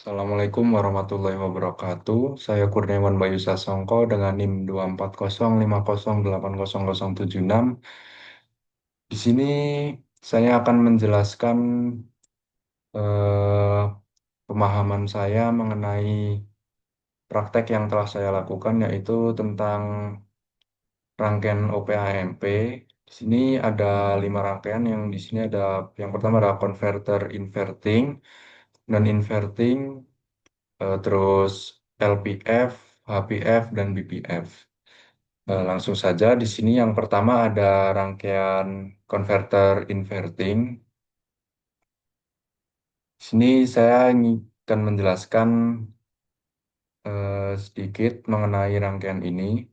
Assalamualaikum warahmatullahi wabarakatuh. Saya Kurniawan Bayu Sasongko dengan NIM 24050080076. Di sini saya akan menjelaskan eh, pemahaman saya mengenai praktek yang telah saya lakukan, yaitu tentang rangkaian OPAMP. Di sini ada 5 rangkaian. Yang di sini ada yang pertama adalah converter inverting, non inverting, terus LPF, HPF, dan BPF. Langsung saja, di sini yang pertama ada rangkaian converter inverting. Di sini saya akan menjelaskan sedikit mengenai rangkaian ini.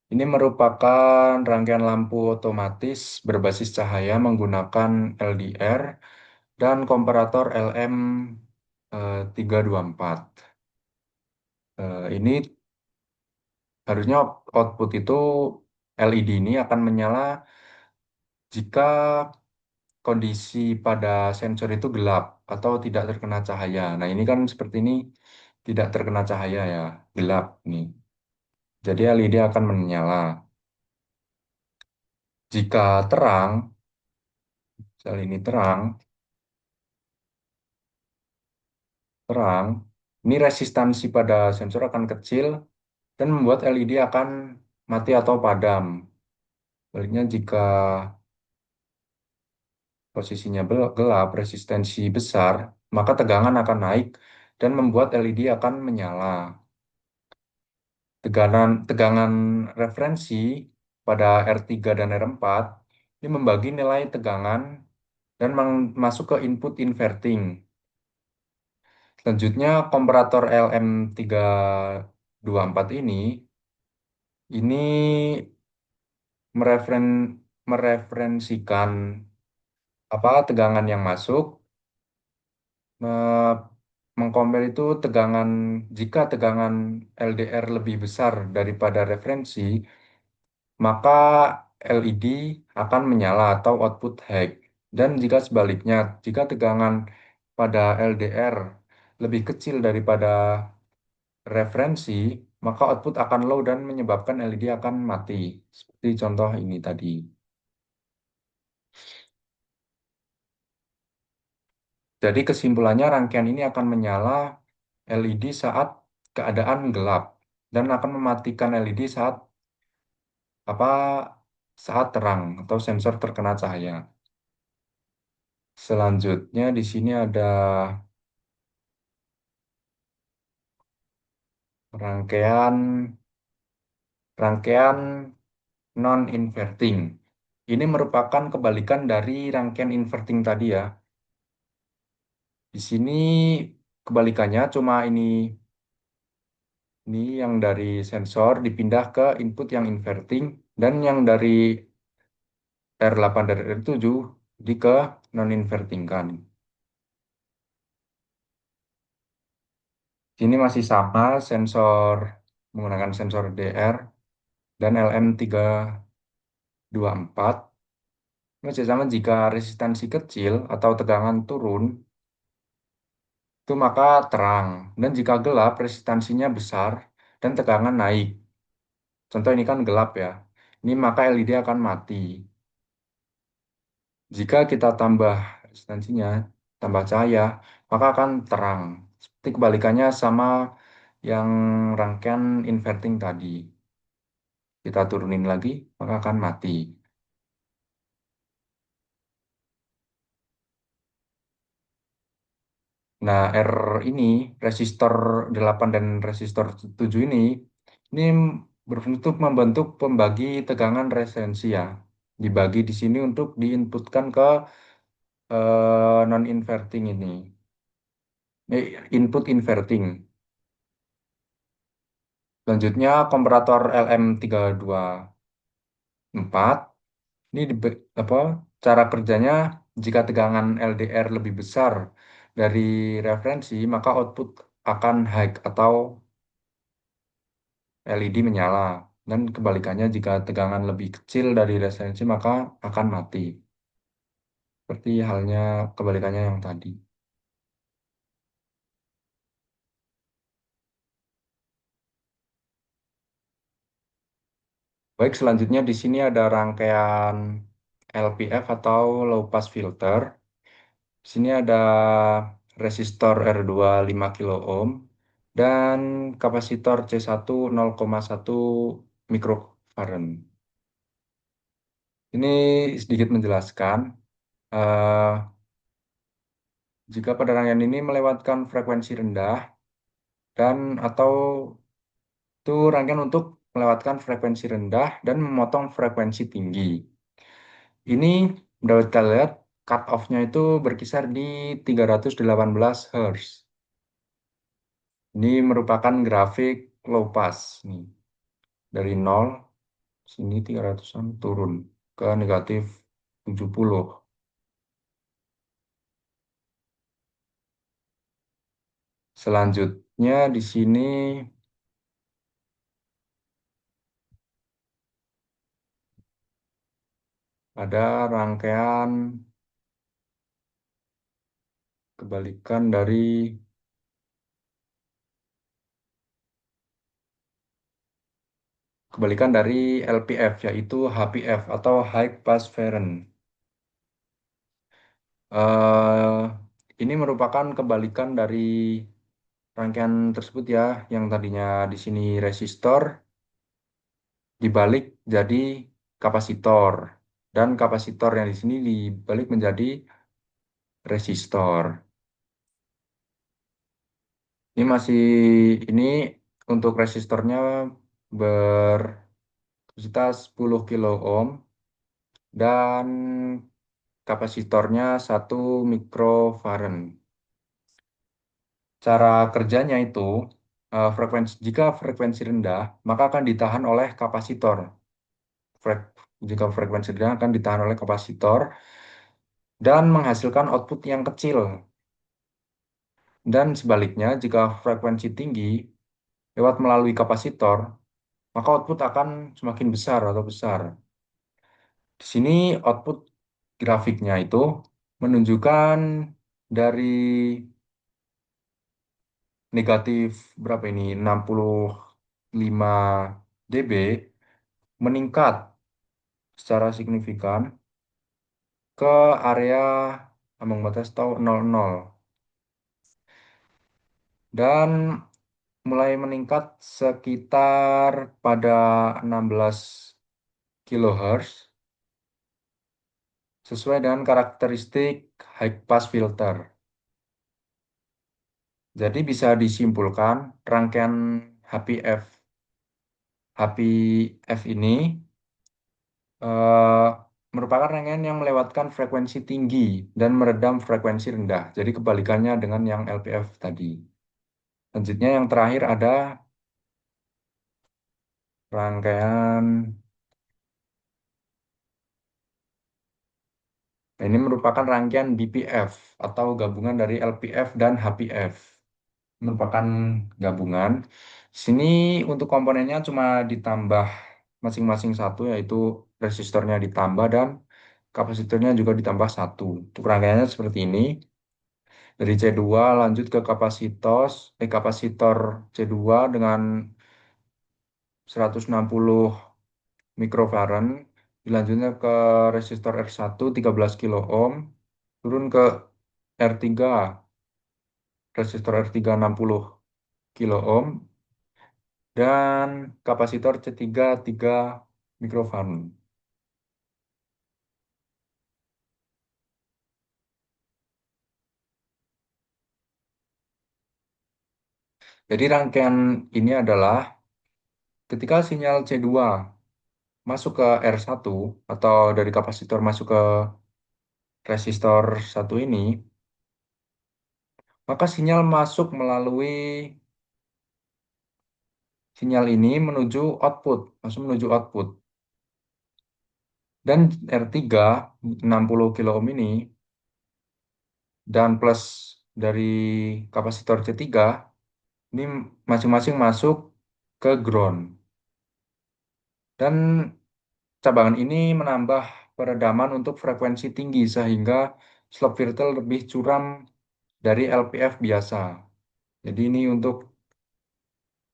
Ini merupakan rangkaian lampu otomatis berbasis cahaya menggunakan LDR dan komparator LM 324. Ini harusnya output itu LED ini akan menyala jika kondisi pada sensor itu gelap atau tidak terkena cahaya. Nah, ini kan seperti ini tidak terkena cahaya ya, gelap nih. Jadi LED akan menyala. Jika terang, sel ini terang, ini resistansi pada sensor akan kecil dan membuat LED akan mati atau padam. Sebaliknya jika posisinya gelap, resistensi besar, maka tegangan akan naik dan membuat LED akan menyala. Tegangan referensi pada R3 dan R4 ini membagi nilai tegangan dan masuk ke input inverting. Selanjutnya, komparator LM324 ini mereferen, mereferensikan tegangan yang masuk, me- mengkompar itu jika tegangan LDR lebih besar daripada referensi, maka LED akan menyala atau output high. Dan jika sebaliknya, jika tegangan pada LDR lebih kecil daripada referensi, maka output akan low dan menyebabkan LED akan mati. Seperti contoh ini tadi. Jadi kesimpulannya rangkaian ini akan menyala LED saat keadaan gelap dan akan mematikan LED apa saat terang atau sensor terkena cahaya. Selanjutnya di sini ada rangkaian rangkaian non-inverting. Ini merupakan kebalikan dari rangkaian inverting tadi ya. Di sini kebalikannya cuma ini yang dari sensor dipindah ke input yang inverting dan yang dari R8 dan R7 di ke non-inverting kan. Sini masih sama sensor menggunakan sensor DR dan LM324. Masih sama jika resistansi kecil atau tegangan turun, itu maka terang. Dan jika gelap, resistansinya besar dan tegangan naik. Contoh ini kan gelap ya. Ini maka LED akan mati. Jika kita tambah resistansinya, tambah cahaya, maka akan terang. Seperti kebalikannya sama yang rangkaian inverting tadi. Kita turunin lagi, maka akan mati. Nah, ini, resistor 8 dan resistor 7 ini berfungsi untuk membentuk pembagi tegangan resensi ya. Dibagi di sini untuk diinputkan ke non-inverting ini. Input inverting. Selanjutnya, komparator LM324. Ini apa, cara kerjanya jika tegangan LDR lebih besar dari referensi, maka output akan high atau LED menyala. Dan kebalikannya jika tegangan lebih kecil dari referensi maka akan mati. seperti halnya kebalikannya yang tadi. Baik, selanjutnya di sini ada rangkaian LPF atau low pass filter. Di sini ada resistor R2 5 kilo ohm dan kapasitor C1 0,1 mikrofarad. Ini sedikit menjelaskan, eh, jika pada rangkaian ini melewatkan frekuensi rendah dan atau itu rangkaian untuk melewatkan frekuensi rendah dan memotong frekuensi tinggi. Ini dapat kita lihat cut off-nya itu berkisar di 318 Hz. Ini merupakan grafik low pass nih. Dari 0 sini 300-an turun ke negatif 70. Selanjutnya di sini ada rangkaian kebalikan dari LPF, yaitu HPF atau High Pass Variant. eh ini merupakan kebalikan dari rangkaian tersebut ya, yang tadinya di sini resistor dibalik jadi kapasitor, dan kapasitor yang di sini dibalik menjadi resistor. Ini masih ini untuk resistornya berkapasitas 10 kilo ohm dan kapasitornya 1 mikrofarad. Cara kerjanya itu, jika frekuensi rendah, maka akan ditahan oleh kapasitor. Jika frekuensi rendah akan ditahan oleh kapasitor dan menghasilkan output yang kecil. Dan sebaliknya, jika frekuensi tinggi lewat melalui kapasitor, maka output akan semakin besar atau besar. Di sini output grafiknya itu menunjukkan dari negatif berapa ini 65 dB meningkat secara signifikan ke area ambang batas tahun 00 dan mulai meningkat sekitar pada 16 kHz sesuai dengan karakteristik high pass filter. Jadi bisa disimpulkan rangkaian HPF HPF ini eh, merupakan rangkaian yang melewatkan frekuensi tinggi dan meredam frekuensi rendah. Jadi kebalikannya dengan yang LPF tadi. Selanjutnya yang terakhir ada rangkaian, nah, ini merupakan rangkaian BPF atau gabungan dari LPF dan HPF. Merupakan gabungan. Sini untuk komponennya cuma ditambah masing-masing satu, yaitu resistornya ditambah dan kapasitornya juga ditambah satu. Untuk rangkaiannya seperti ini. Dari C2 lanjut ke kapasitor C2 dengan 160 mikrofarad. Dilanjutnya ke resistor R1 13 kilo ohm. Turun ke R3, resistor R3 60 kilo ohm. Dan kapasitor C3 3 mikrofarad. Jadi rangkaian ini adalah ketika sinyal C2 masuk ke R1 atau dari kapasitor masuk ke resistor satu ini, maka sinyal masuk melalui sinyal ini menuju output, masuk menuju output. Dan R3 60 kilo ohm ini dan plus dari kapasitor C3 ini masing-masing masuk ke ground. Dan cabangan ini menambah peredaman untuk frekuensi tinggi sehingga slop filter lebih curam dari LPF biasa. Jadi ini untuk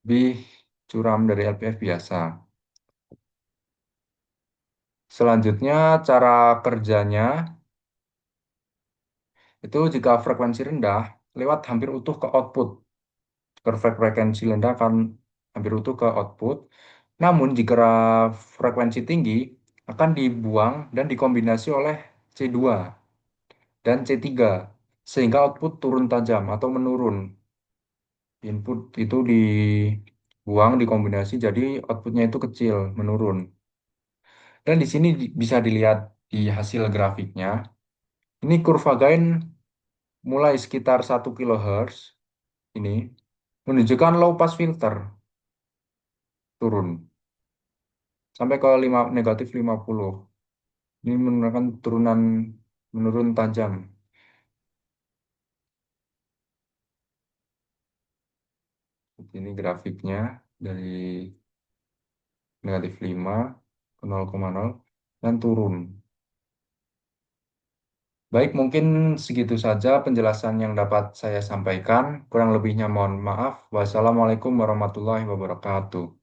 lebih curam dari LPF biasa. Selanjutnya cara kerjanya itu jika frekuensi rendah lewat hampir utuh ke output. Frekuensi rendah akan hampir utuh ke output. Namun jika frekuensi tinggi akan dibuang dan dikombinasi oleh C2 dan C3 sehingga output turun tajam atau menurun. Input itu dibuang dikombinasi jadi outputnya itu kecil, menurun. Dan di sini bisa dilihat di hasil grafiknya. Ini kurva gain mulai sekitar 1 kHz ini menunjukkan low pass filter turun sampai ke negatif 50. Ini menunjukkan turunan menurun tajam. Ini grafiknya dari negatif 5 ke 0,0 dan turun. Baik, mungkin segitu saja penjelasan yang dapat saya sampaikan. Kurang lebihnya mohon maaf. Wassalamualaikum warahmatullahi wabarakatuh.